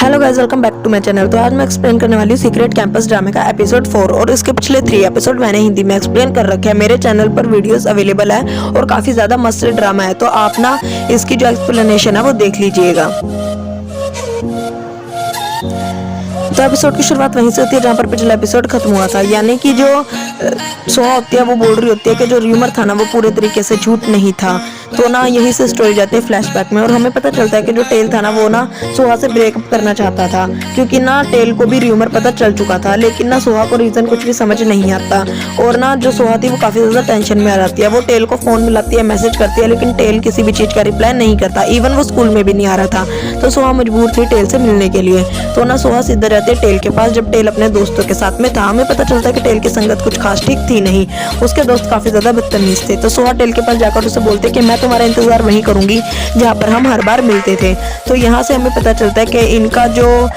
Hello guys, welcome back to my channel. तो आज मैं एक्सप्लेन करने वाली हूँ सीक्रेट कैंपस ड्रामे का एपिसोड 4 और इसके पिछले 3 एपिसोड मैंने हिंदी में एक्सप्लेन कर रखे हैं। मेरे चैनल पर वीडियोस अवेलेबल है और काफ़ी ज़्यादा मस्त ड्रामा है, तो आप ना इसकी जो एक्सप्लेनेशन है वो देख लीजिएगा। तो एपिसोड की शुरुआत वहीं से होती है जहाँ पर पिछला एपिसोड खत्म हुआ था, यानी कि जो सोहा होती है वो बोल रही होती है कि जो र्यूमर था ना वो पूरे तरीके से झूठ नहीं था। तो ना यहीं से स्टोरी जाती है फ्लैशबैक में और हमें पता चलता है कि जो टेल था ना वो ना सोहा से ब्रेकअप करना चाहता था, क्योंकि ना टेल को भी र्यूमर पता चल चुका था, लेकिन ना सोहा को रीजन कुछ भी समझ नहीं आता। और ना जो सोहा थी वो काफी ज्यादा टेंशन में आ जाती है। वो टेल को फोन मिलाती है, मैसेज करती है, लेकिन टेल किसी भी चीज का रिप्लाई नहीं करता। इवन वो स्कूल में भी नहीं आ रहा था, तो सोहा मजबूर थी टेल से मिलने के लिए। तो ना सोहा सीधा जाती है टेल के पास जब टेल अपने दोस्तों के साथ में था। हमें पता चलता है कि टेल की संगत कुछ खास ठीक थी नहीं, उसके दोस्त काफी ज्यादा बदतमीज थे। तो सोहा टेल के पास जाकर उसे बोलते कि मैं तुम्हारा इंतजार वहीं करूंगी जहाँ पर हम हर बार मिलते थे। तो यहाँ से हमें पता चलता है कि इनका जो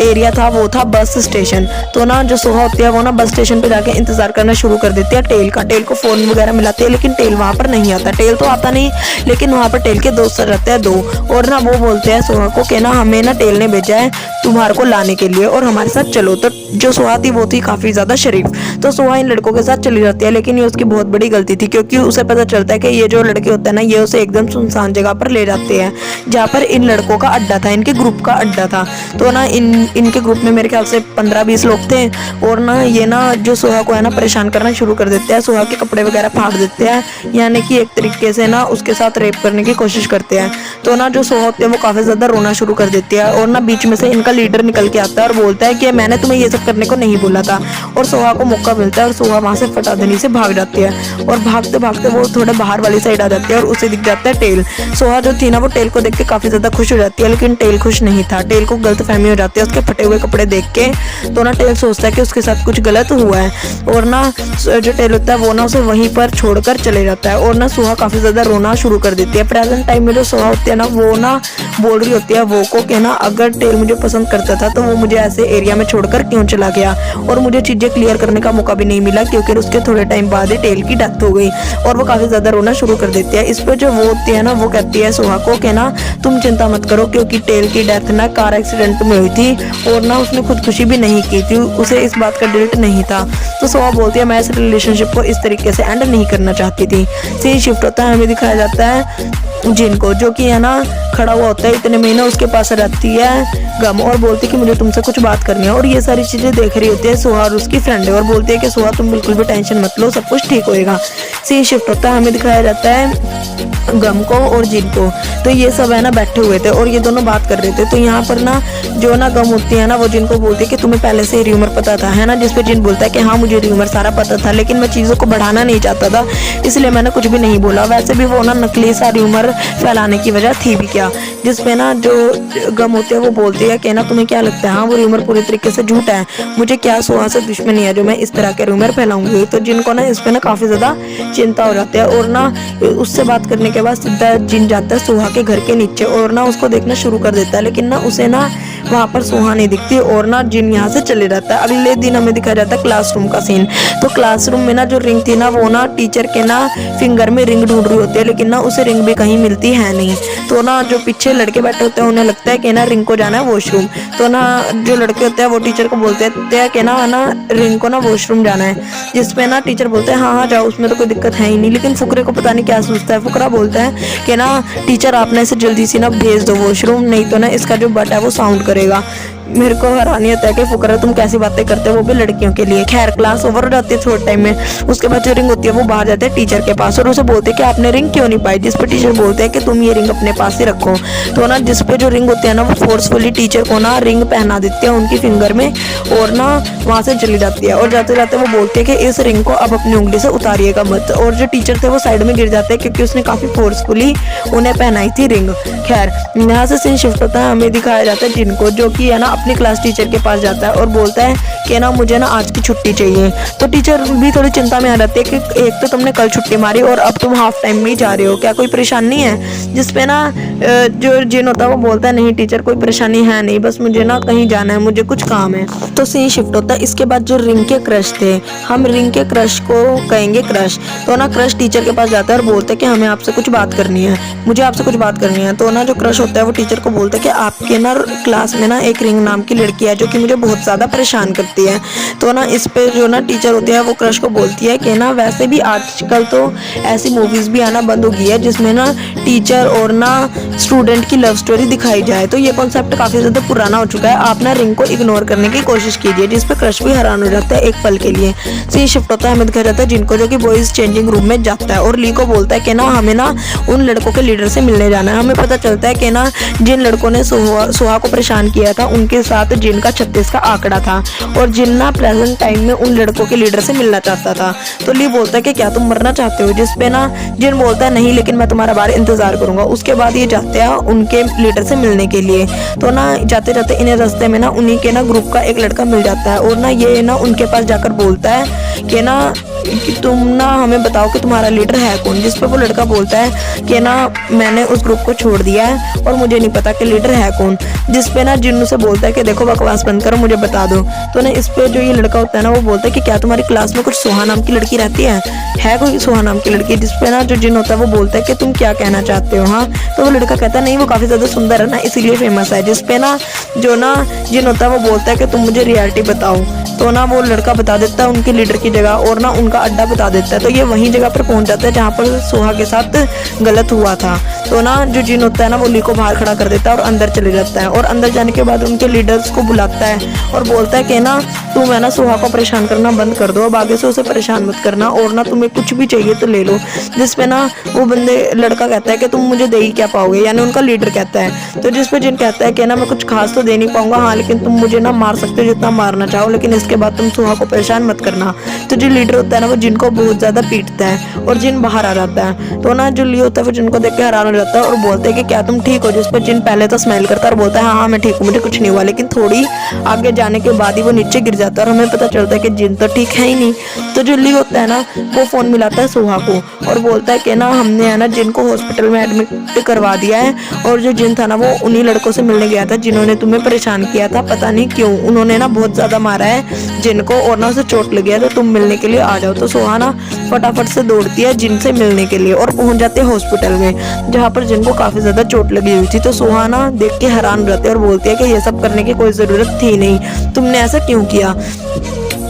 एरिया था वो था बस स्टेशन। तो ना जो सोहा होती है वो ना बस स्टेशन पे जाके इंतजार करना शुरू कर देती है टेल का। टेल को फोन वगैरह मिलाती है, लेकिन टेल वहाँ पर नहीं आता। टेल तो आता नहीं, लेकिन वहाँ पर टेल के दोस्त रहते हैं 2 और ना वो बोलते हैं सोहा को कि ना हमें ना टेल ने भेजा है तुम्हारे को लाने के लिए और हमारे साथ चलो। तो जो सोहा थी वो थी काफी ज्यादा शरीफ, तो सोहा इन लड़कों के साथ चली जाती है, लेकिन ये उसकी बहुत बड़ी गलती थी, क्योंकि उसे पता चलता है कि ये जो लड़के होते हैं ना ये उसे एकदम सुनसान जगह पर ले जाते हैं जहाँ पर इन लड़कों का अड्डा था, इनके ग्रुप का अड्डा था। तो ना इनके ग्रुप में मेरे ख्याल से 15-20 लोग थे और ना ये ना जो सोहा को है ना परेशान करना शुरू कर देते हैं। सोहा के कपड़े वगैरह फाड़ देते हैं, यानी कि एक तरीके से ना उसके साथ रेप करने की कोशिश करते हैं। तो ना जो सोहा होती है वो काफी ज्यादा रोना शुरू कर देती है और ना बीच में से इनका लीडर निकल के आता है और बोलता है कि मैंने तुम्हें ये सब करने को नहीं बोला था। और सोहा को मौका मिलता है और सोहा वहां से फटाधनी से भाग जाती है और भागते भागते वो थोड़े बाहर वाली साइड आ जाती है और उसे दिख जाता है टेल। सोहा जो थी ना वो टेल को देख के काफी ज्यादा खुश हो जाती है, लेकिन टेल खुश नहीं था। टेल को गलतफहमी हो जाती है उसके फटे हुए कपड़े देख के। तो ना टेल सोचता है कि उसके साथ कुछ गलत हुआ है और ना जो टेल होता है वो ना उसे वहीं पर छोड़कर चले जाता है। और ना सोहा काफी ज्यादा रोना शुरू कर देती है। प्रेजेंट टाइम में जो सोहा होती है ना वो ना बोल रही होती है वो को कि ना अगर टेल मुझे पसंद करता था तो वो मुझे ऐसे एरिया में छोड़कर क्यों चला गया, और मुझे चीजें क्लियर करने का मौका भी नहीं मिला, क्योंकि उसके थोड़े टाइम बाद ही टेल की डेथ हो गई। और वो काफी ज्यादा रोना शुरू कर देती है। इस पर जो वो होती है ना वो कहती है सोहा को कि ना तुम चिंता मत करो, क्योंकि टेल की डेथ ना कार एक्सीडेंट में हुई थी और ना उसने खुदकुशी भी नहीं की थी, उसे इस बात का गिल्ट नहीं था। तो सोहा बोलती है मैं इस रिलेशनशिप को इस तरीके से एंड नहीं करना चाहती थी। सीन शिफ्ट होता है, हमें दिखाया जाता है जिन को, जो कि है ना खड़ा हुआ होता है इतने महीने उसके पास रहती है गम और बोलती है कि मुझे तुमसे कुछ बात करनी है। और ये सारी चीजें देख रही होती है सोहा और उसकी फ्रेंड है और बोलती है कि सोहा तुम बिल्कुल भी टेंशन मत लो, सब कुछ ठीक होएगा। सीन शिफ्ट होता है, हमें दिखाया जाता है गम को और जिन को। तो ये सब है ना बैठे हुए थे और ये दोनों बात कर रहे थे। तो यहाँ पर ना जो ना गम होती है ना वो जिन को बोलती है कि तुम्हें पहले से ही र्यूमर पता था, है ना, जिसपे जिन बोलता है कि हाँ मुझे र्यूमर सारा पता था, लेकिन मैं चीजों को बढ़ाना नहीं चाहता था, इसलिए मैंने कुछ भी नहीं बोला। वैसे भी वो ना नकली सा र्यूमर फैलाने की वजह थी भी क्या। जिसपे ना जो गम होती है वो बोलती है कि ना तुम्हें क्या लगता है, हाँ वो र्यूमर पूरी तरीके से झूठा है, मुझे क्या सोहा से दुश्मनी है जो मैं इस तरह के र्यूमर फैलाऊंगी। तो जिनको ना इस पे ना काफी ज्यादा चिंता हो जाती है और ना उससे बात करने के बाद सीधा जिन जाता है सोहा के घर के नीचे और ना उसको देखना शुरू कर देता है, लेकिन ना उसे ना वहां पर सोहा नहीं दिखती और ना जिन यहाँ से चले जाता है। अगले दिन हमें दिखाया जाता है क्लासरूम का सीन। तो क्लासरूम में ना जो रिंग थी ना वो ना टीचर के ना फिंगर में रिंग ढूंढ रही होती है, लेकिन ना उसे रिंग भी कहीं मिलती है नहीं। तो ना जो पीछे लड़के बैठे होते हैं उन्हें लगता है कि ना रिंग को जाना है वॉशरूम। तो ना जो लड़के होते हैं वो टीचर को बोलते हैं कि ना रिंग को ना वॉशरूम जाना है, जिसपे ना टीचर बोलते हैं हाँ हाँ जाओ, उसमें तो कोई दिक्कत है ही नहीं। लेकिन फुकरे को पता नहीं क्या सोचता है, फुकरा बोलता है कि ना टीचर आपने इसे जल्दी से ना भेज दो वॉशरूम, नहीं तो ना इसका जो बट है वो साउंड करेगा। मेरे को हैरानी होता है कि फुकरा तुम कैसी बातें करते हो, वो भी लड़कियों के लिए। खैर क्लास ओवर हो जाती है थोड़े टाइम में। उसके बाद जो रिंग होती है वो बाहर जाते हैं टीचर के पास और उसे बोलते हैं कि आपने रिंग क्यों नहीं पाई, जिस पर टीचर बोलते हैं कि तुम ये रिंग अपने पास ही रखो। तो ना जिसपे जो रिंग होती है ना वो फोर्सफुली टीचर को ना रिंग पहना देती है उनकी फिंगर में और ना वहां से चली जाती है। और जाते जाते वो बोलते हैं कि इस रिंग को अब अपनी उंगली से उतारिएगा मत। और जो टीचर थे वो साइड में गिर जाते हैं क्योंकि उसने काफी फोर्सफुली उन्हें पहनाई थी रिंग। खैर यहाँ से सीन शिफ्ट होता है, हमें दिखाया जाता है जिनको, जो कि है ना अपनी क्लास टीचर के पास जाता है और बोलता है कि ना मुझे ना आज की छुट्टी चाहिए। तो टीचर भी थोड़ी चिंता में आ जाती है कि एक तो तुमने कल छुट्टी मारी और अब तुम हाफ टाइम में ही जा रहे हो, क्या कोई परेशानी है? जिसपे ना जो जिन होता है वो बोलता है नहीं टीचर कोई परेशानी है नहीं, बस मुझे ना कहीं जाना है, मुझे कुछ काम है। तो सीन शिफ्ट होता है। इसके बाद जो रिंग के क्रश थे, हम रिंग के क्रश को कहेंगे क्रश। तो ना क्रश टीचर के पास जाता है और बोलता है कि हमें आपसे कुछ बात करनी है, मुझे आपसे कुछ बात करनी है। तो ना जो क्रश होता है वो टीचर को बोलता है कि आपके ना क्लास में ना एक रिंग नाम की लड़की है जो कि मुझे बहुत ज़्यादा परेशान करती है। तो ना इस पे जो ना टीचर होती है वो क्रश को बोलती है कि ना वैसे भी आजकल तो ऐसी मूवीज़ भी आना बंद हो गई है जिसमें ना टीचर और ना स्टूडेंट की लव स्टोरी दिखाई जाए, तो ये कॉन्सेप्ट काफ़ी ज़्यादा पुराना हो चुका है, आप ना रिंग को इग्नोर करने की कोशिश कीजिए। जिस पे क्रश भी हैरान हो जाता है एक पल के लिए। सीन शिफ्ट होता है, हमें दिखाया जाता है जिनको जो कि बॉयज़ चेंजिंग रूम में जाता है और ली को बोलता है कि ना हमें ना उन लड़कों के लीडर से मिलने जाना है। हमें पता चलता है कि ना जिन लड़कों ने सुहा को परेशान किया था उनके साथ जिन का 36 का आंकड़ा था और जिन ना प्रेजेंट टाइम में उन लड़कों के लीडर से मिलना चाहता था। तो ली बोलता है कि क्या तुम मरना चाहते हो? जिस पे ना जिन बोलता है नहीं, लेकिन मैं तुम्हारा बार इंतजार करूंगा। उसके बाद ये जाते हैं उनके लीडर से मिलने के लिए। तो ना जाते जाते इन्हें रास्ते में ना उन्हीं के ना ग्रुप का एक लड़का मिल जाता है और ना ये ना उनके पास जाकर बोलता है कि ना कि तुम ना हमें बताओ कि तुम्हारा लीडर है कौन। जिस पे वो लड़का बोलता है कि ना मैंने उस ग्रुप को छोड़ दिया है और मुझे नहीं पता कि लीडर है कौन। जिस पे ना जिन्नू से बोलता है कि देखो बकवास बंद करो, मुझे बता दो। तो ना इस पे जो ये लड़का होता है ना वो बोलता है कि क्या तुम्हारी क्लास में कुछ सोहा नाम की लड़की रहती है कोई सोहा नाम की लड़की? जिस पे ना जो जिन होता है वो बोलता है कि तुम क्या कहना चाहते हो? हाँ। तो वो लड़का कहता है नहीं, वो काफ़ी ज़्यादा सुंदर है ना इसीलिए फेमस है। जिस पे ना जो ना जिन होता है वो बोलता है कि तुम मुझे रियलिटी बताओ। तो ना वो लड़का बता देता है उनके लीडर की जगह और ना उनका अड्डा बता देता है। तो ये वहीं जगह पर पहुंच जाता है जहाँ पर सोहा के साथ गलत हुआ था। तो ना जो जिन होता है ना वो ली को बाहर खड़ा कर देता है और अंदर चले जाता है और अंदर जाने के बाद उनके लीडर्स को बुलाता है और बोलता है कि ना तुम है ना सोहा को परेशान करना बंद कर दो, अब आगे से उसे परेशान मत करना और ना तुम्हें कुछ भी चाहिए तो ले लो। जिसपे ना वो बंदे लड़का कहता है कि तुम मुझे दे ही क्या पाओगे, यानी उनका लीडर कहता है। तो जिसपे जिन कहता है कि ना मैं कुछ खास तो दे नहीं पाऊंगा, हाँ लेकिन तुम मुझे ना मार सकते हो जितना मारना चाहो, लेकिन इसके बाद तुम सोहा को परेशान मत करना। तो जो लीडर होता है ना वो जिनको बहुत ज्यादा पीटता है और जिन बाहर आ जाता है। तो ना जो ली होता है वो जिनको देख के हैरान हो जाता है और बोलते हैं कि क्या तुम ठीक हो? जिस पर जिन पहले तो स्माइल करता है और बोलता है हाँ मैं ठीक हूँ, मुझे कुछ नहीं हुआ। लेकिन थोड़ी आगे जाने के बाद ही वो नीचे गिर जाता है और हमें पता चलता है कि जिन तो ठीक है ही नहीं। तो जो ली होता है ना वो फोन मिलाता है सोहा को और बोलता है कि ना हमने है ना जिन को हॉस्पिटल में एडमिट करवा दिया है और जो जिन था ना वो उन्हीं लड़कों से मिलने गया था जिन्होंने तुम्हें परेशान किया था, पता नहीं क्यों उन्होंने ना बहुत ज्यादा मारा है जिन को और ना उसे चोट लगी है, तो तुम मिलने के लिए आ जाओ। तो सोहा ना फटाफट से दौड़ती है जिन से मिलने के लिए और पहुंच जाते हैं हॉस्पिटल में जहाँ पर जिन को काफी ज्यादा चोट लगी हुई थी। तो सोहा ना देख के हैरान हो जाती है और बोलती है कि ये सब करने की कोई जरूरत थी नहीं, तुमने ऐसा क्यों किया?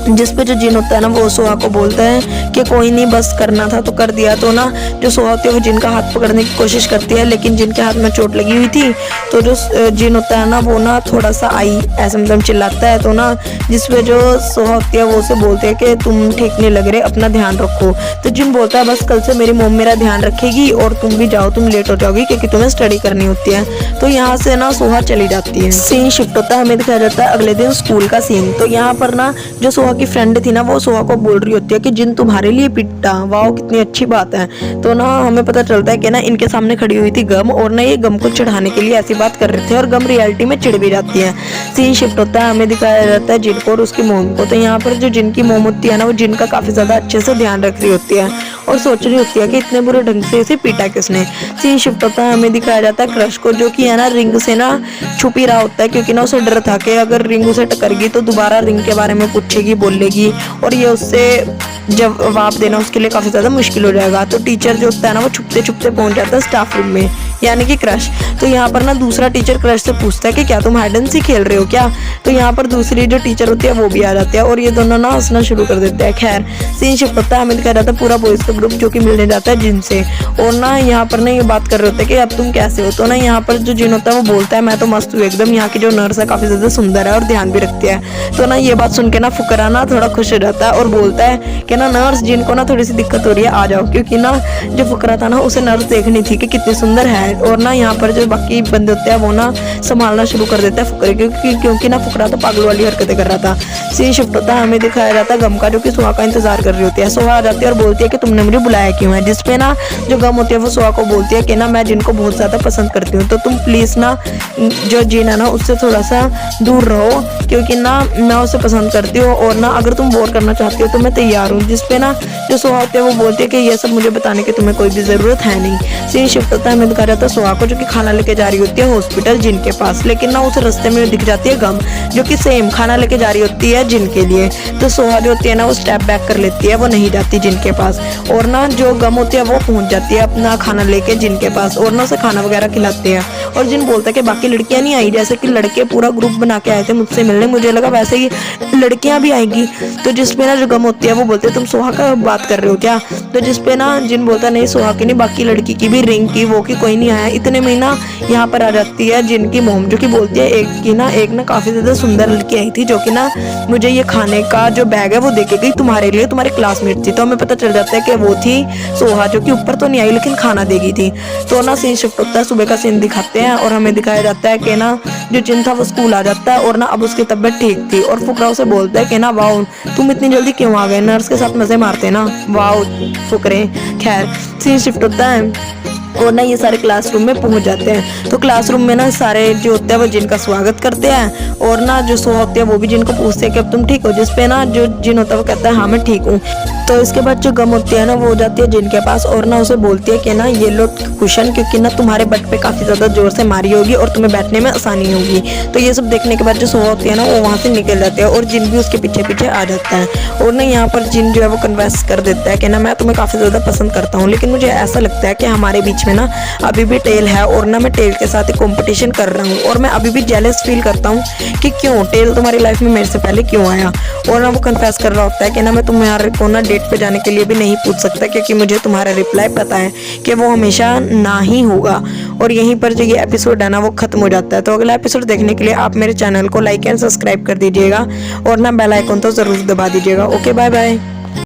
जिस पे जो जिन होता है ना वो सोहा को बोलता है कि कोई नहीं, बस करना था तो कर दिया। तो ना जो सोहा होती है वो जिन का हाथ पकड़ने की कोशिश करती है लेकिन जिन के हाथ में चोट लगी हुई थी। तो जो जिन होता है ना वो ना थोड़ा सा आई ऐसे मतलब चिल्लाता है। तो ना जिस पे जो सोहा होती है वो उसे बोलती है कि तुम ठीक नहीं लग रहे, अपना ध्यान रखो। तो जिन बोलता है बस कल से मेरी मॉम मेरा ध्यान रखेगी और तुम भी जाओ, तुम लेट हो जाओगी क्योंकि तुम्हें स्टडी करनी होती है। तो यहाँ से ना सोहा चली जाती है। सीन शिफ्ट होता है, हमें दिखाया जाता है अगले दिन स्कूल का सीन। तो यहाँ पर ना जो सोहा की फ्रेंड थी ना वो सोहा को बोल रही होती है कि जिन तुम्हारे लिए पिट्टा, वाओ कितनी अच्छी बात है। तो ना हमें पता चलता है कि ना इनके सामने खड़ी हुई थी गम और ना ये गम को चिढ़ाने के लिए ऐसी बात कर रहे थे और गम रियलिटी में चिढ़ भी जाती है। सीन शिफ्ट होता है, हमें दिखाया जाता है जिन को और उसकी मोम को। तो यहाँ पर जो जिन की मोम होती है ना वो जिन का काफी ज्यादा अच्छे से ध्यान रख रही होती है और सोच रही होती है कि इतने बुरे ढंग से इसे पीटा किसने। सीन शिफ्ट होता है, हमें दिखाया जाता है क्रश को जो कि है ना रिंग से ना छुप ही रहा होता है क्योंकि ना उसे डर था कि अगर रिंग उसे टकरेगी तो दोबारा रिंग के बारे में पूछेगी, बोलेगी और ये उससे जवाब देना उसके लिए काफी ज्यादा मुश्किल हो जाएगा। तो टीचर जो होता है ना वो छुपते छुपते पहुंच जाता है स्टाफ रूम में, यानी कि क्रश। तो यहाँ पर ना दूसरा टीचर क्रश से पूछता है कि क्या तुम हाइड एंड सीक खेल रहे हो क्या? तो यहाँ पर दूसरी जो टीचर होती है वो भी आ जाती है और ये दोनों ना हंसना शुरू कर देते हैं। खैर सीन शिफ्ट होता है, हमें दिखाया जाता है पूरा बॉयज का ग्रुप जो कि मिलने जाता है जिन से और ना यहाँ पर ना ये बात कर रहे होते हैं कि अब तुम कैसे हो। तो ना यहाँ पर जो जिन होता है वो बोलता है मैं तो मस्त हूँ एकदम, यहाँ की जो नर्स है काफी ज्यादा सुंदर है और ध्यान भी रखती है। तो ना ये बात सुन के ना फुकरा ना थोड़ा खुश हो जाता है और बोलता है कि कि ना नर्स जिनको ना थोड़ी सी दिक्कत हो रही है आ जाओ, क्योंकि ना जो फुकरा था ना उसे नर्स देखनी थी कि कितनी सुंदर है। और ना यहाँ पर जो बाकी बंदे होते हैं वो ना संभालना शुरू कर देते हैं फुकरे, क्योंकि ना फुकरा तो पागल वाली हरकतें कर रहा था। सीन शिफ्ट होता है, हमें दिखाया जाता है गम का, जो कि सुहा का इंतजार कर रही होती है। सुहा आ जाती है और बोलती है कि तुमने मुझे बुलाया क्यों है, जिसपे ना जो गम होती है वो सुहा को बोलती है कि ना मैं जिनको बहुत ज्यादा पसंद करती हूँ, तो तुम प्लीज ना जो जिन है ना उससे थोड़ा सा दूर रहो, क्योंकि ना मैं उसे पसंद करती हूँ, और ना अगर तुम बोर करना चाहती हो तो मैं तैयार हूँ। जिसपे ना जो सुहा होती है वो बोलती है कि ये सब मुझे बताने की तुम्हें कोई भी जरूरत है नहीं। सीन शिफ्ट होता है, हमें दिखा जाता है सुहा को जो कि खाना लेके जा रही होती है हॉस्पिटल जिन के पास, लेकिन ना उस रास्ते में दिख जाती है गम जो कि सेम खाना लेके जा रही होती है जिन के लिए। तो सुहा जो होती है ना वो स्टेप बैक कर लेती है, वो नहीं जाती जिन के पास, और ना जो गम होती है वो पहुंच जाती है अपना खाना लेके जिन के पास, और ना उसे खाना वगैरह खिलाते हैं। और जिन बोलता है कि बाकी लड़कियां नहीं आई, जैसे कि लड़के पूरा ग्रुप बना के आए थे मुझसे मिलने, मुझे लगा वैसे ही लड़कियां भी आएंगी। तो जिसपे ना जो गम होती है वो बोलते तुम सुहा का बात कर रहे हो क्या, तो जिसपे ना जिन बोलता नहीं सुहा की नहीं, बाकी लड़की की भी, रिंग की, वो की कोई नहीं आया। इतने में ना यहाँ पर आ जाती है जिनकी मोम, जो कि बोलती है एक ना काफी ज्यादा सुंदर लड़की आई थी जो कि ना मुझे ये खाने का जो बैग है वो देके गई तुम्हारे लिए, तुम्हारी क्लासमेट थी। तो हमें पता चल जाता है कि वो थी सोहा, जो कि ऊपर तो नहीं आई लेकिन खाना देगी थी। तो ना सीन शिफ्ट होता है, सुबह का सीन दिखाते हैं और हमें दिखाया जाता है कि ना जो जिन था वो स्कूल आ जाता है, और ना अब उसकी तबीयत ठीक थी, और फुकरा उसे बोलता है कि ना वाओ तुम इतनी जल्दी क्यों आ गए, नर्स के साथ मजे मारते ना, वाओ फुकरे। खैर सीन शिफ्ट होता है और ना ये सारे क्लासरूम में पहुंच जाते हैं। तो क्लासरूम में ना सारे जो होते हैं वो जिन का स्वागत करते हैं, और ना जो सोहा होती है वो भी जिन को पूछते हैं कि अब तुम ठीक हो, जिसपे ना जो जिन होता है वो कहता है हाँ मैं ठीक हूँ। तो इसके बाद जो गम होती है ना वो हो जाती है जिन के पास, और ना उसे बोलती है कि ना ये लो कुशन, क्योंकि ना तुम्हारे बट पे काफी ज्यादा जोर से मारी होगी और तुम्हें बैठने में आसानी होगी। तो ये सब देखने के बाद जो सोहा होती है ना वो वहां से निकल जाती है, और जिन भी उसके पीछे पीछे आ जाता है। और ना यहाँ पर जिन जो है वो कन्वेंस कर देता है कि ना मैं तुम्हें काफी ज्यादा पसंद करता हूँ, लेकिन मुझे ऐसा लगता है कि हमारे बीच में ना अभी भी टेल है, और ना मैं टेल के साथ ही कंपटीशन कर रहा हूँ, और मैं अभी भी जेलस फील करता हूँ कि क्यों टेल तुम्हारी लाइफ में मेरे से पहले क्यों आया। और ना वो कन्फेस कर रहा होता है कि ना मैं तुम्हारे को ना डेट पे जाने के लिए भी नहीं पूछ सकता, क्योंकि मुझे तुम्हारा रिप्लाई पता है कि वो हमेशा ना ही होगा। और यहीं पर जो ये एपिसोड है ना वो खत्म हो जाता है। तो अगला एपिसोड देखने के लिए आप मेरे चैनल को लाइक एंड सब्सक्राइब कर दीजिएगा, और ना बेल आइकन तो जरूर दबा दीजिएगा। Okay bye bye.